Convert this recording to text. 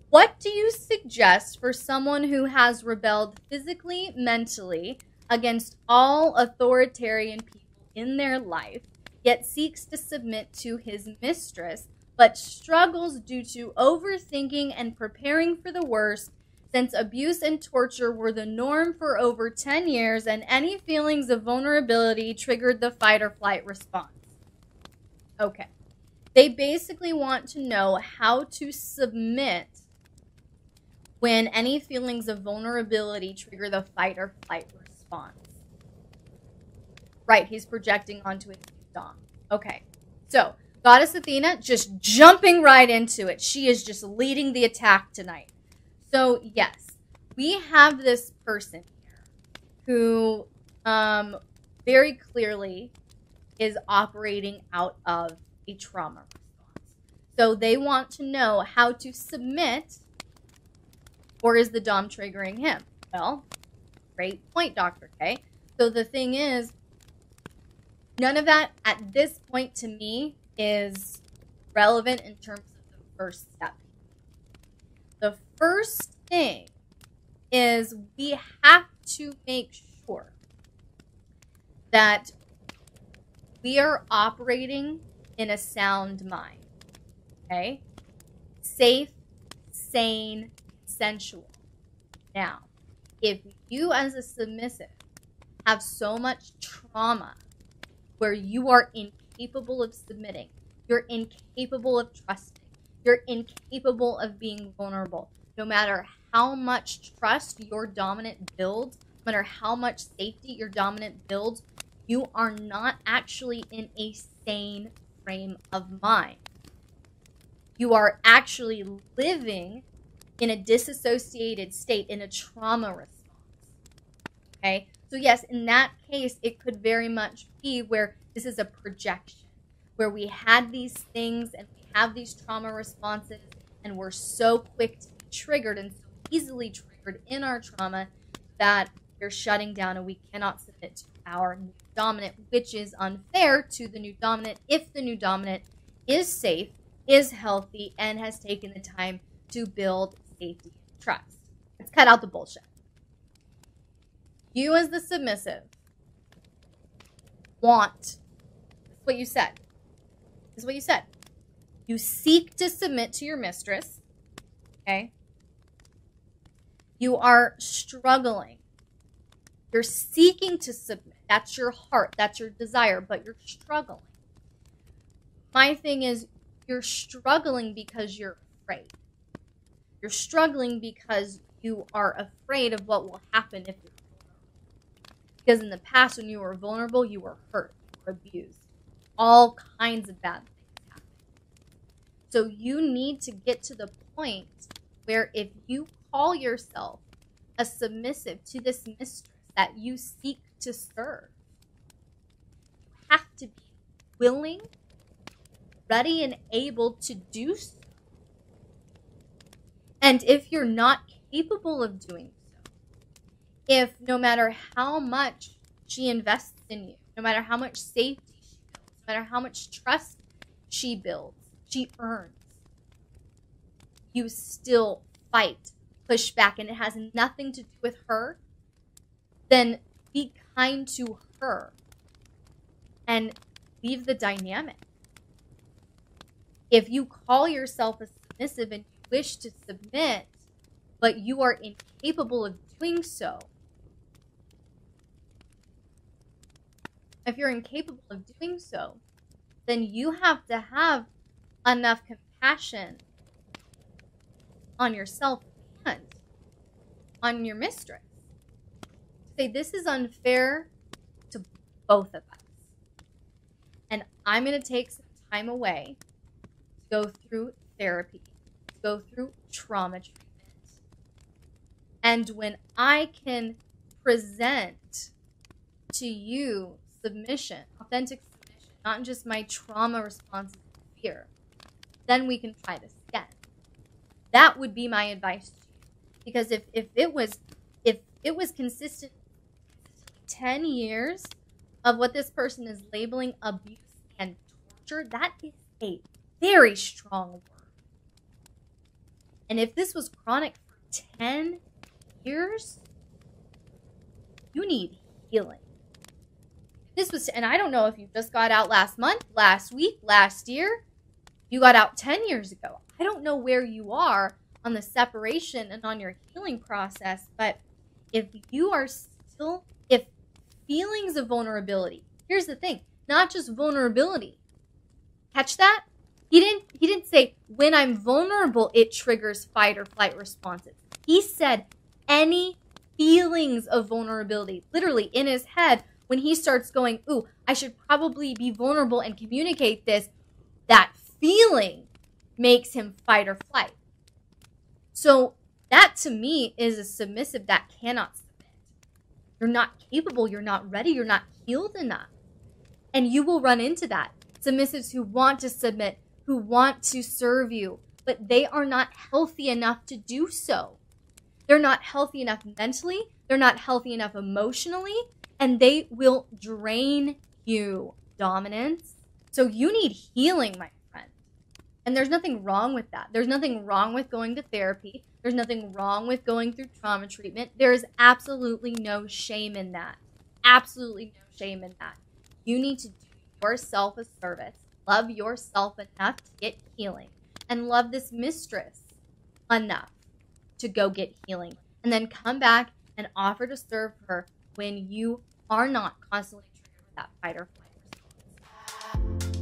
What do you suggest for someone who has rebelled physically, mentally, against all authoritarian people in their life, yet seeks to submit to his mistress, but struggles due to overthinking and preparing for the worst, since abuse and torture were the norm for over 10 years and any feelings of vulnerability triggered the fight or flight response? Okay. They basically want to know how to submit when any feelings of vulnerability trigger the fight or flight response. Right, he's projecting onto his dom. Okay, so Goddess Athena just jumping right into it. She is just leading the attack tonight. So yes, we have this person here who very clearly is operating out of a trauma response. So they want to know how to submit, or is the dom triggering him? Well, great point, Dr. K. So the thing is, none of that at this point to me is relevant in terms of the first step. The first thing is we have to make sure that we are operating in a sound mind, okay? Safe, sane, sensual. Now, if you as a submissive have so much trauma where you are incapable of submitting, you're incapable of trusting, you're incapable of being vulnerable, no matter how much trust your dominant builds, no matter how much safety your dominant builds, you are not actually in a sane frame of mind. You are actually living in a disassociated state, in a trauma response. Okay? So yes, in that case, it could very much be where this is a projection, where we had these things and we have these trauma responses and we're so quick to be triggered and so easily triggered in our trauma that we're shutting down and we cannot submit to our new dominant, which is unfair to the new dominant if the new dominant is safe, is healthy, and has taken the time to build safety and trust. Let's cut out the bullshit. You as the submissive want, this is what you said. This is what you said. You seek to submit to your mistress, okay? You are struggling. You're seeking to submit. That's your heart. That's your desire, but you're struggling. My thing is, you're struggling because you're afraid. You're struggling because you are afraid of what will happen if you're vulnerable. Because in the past, when you were vulnerable, you were hurt, you were abused. All kinds of bad things happen. So you need to get to the point where if you call yourself a submissive to this mistress that you seek to serve, you have to be willing, ready, and able to do so. And if you're not capable of doing so, if no matter how much she invests in you, no matter how much safety she builds, no matter how much trust she builds, she earns, you still fight, push back, and it has nothing to do with her, then be kind to her and leave the dynamic. If you call yourself a submissive and you wish to submit, but you are incapable of doing so, if you're incapable of doing so, then you have to have enough compassion on yourself and on your mistress. Say, this is unfair to both of us. And I'm going to take some time away to go through therapy, to go through trauma treatment. And when I can present to you submission, authentic submission, not just my trauma responses and fear, then we can try this again. That would be my advice to you. Because if it was consistent 10 years of what this person is labeling abuse and torture, that is a very strong word. And if this was chronic for 10 years, you need healing. This was, and I don't know if you just got out last month, last week, last year, you got out 10 years ago. I don't know where you are on the separation and on your healing process, but if you are still, if feelings of vulnerability, here's the thing, not just vulnerability. Catch that? He didn't say when I'm vulnerable, it triggers fight or flight responses. He said any feelings of vulnerability, literally in his head, when he starts going, ooh, I should probably be vulnerable and communicate this, that feeling makes him fight or flight. So that to me is a submissive that cannot submit. You're not capable, you're not ready, you're not healed enough. And you will run into that. Submissives who want to submit, who want to serve you, but they are not healthy enough to do so. They're not healthy enough mentally, they're not healthy enough emotionally, and they will drain you, dominance. So you need healing, my friend. And there's nothing wrong with that. There's nothing wrong with going to therapy. There's nothing wrong with going through trauma treatment. There is absolutely no shame in that. Absolutely no shame in that. You need to do yourself a service. Love yourself enough to get healing. And love this mistress enough to go get healing. And then come back and offer to serve her when you are not constantly triggered with that fight or flight response.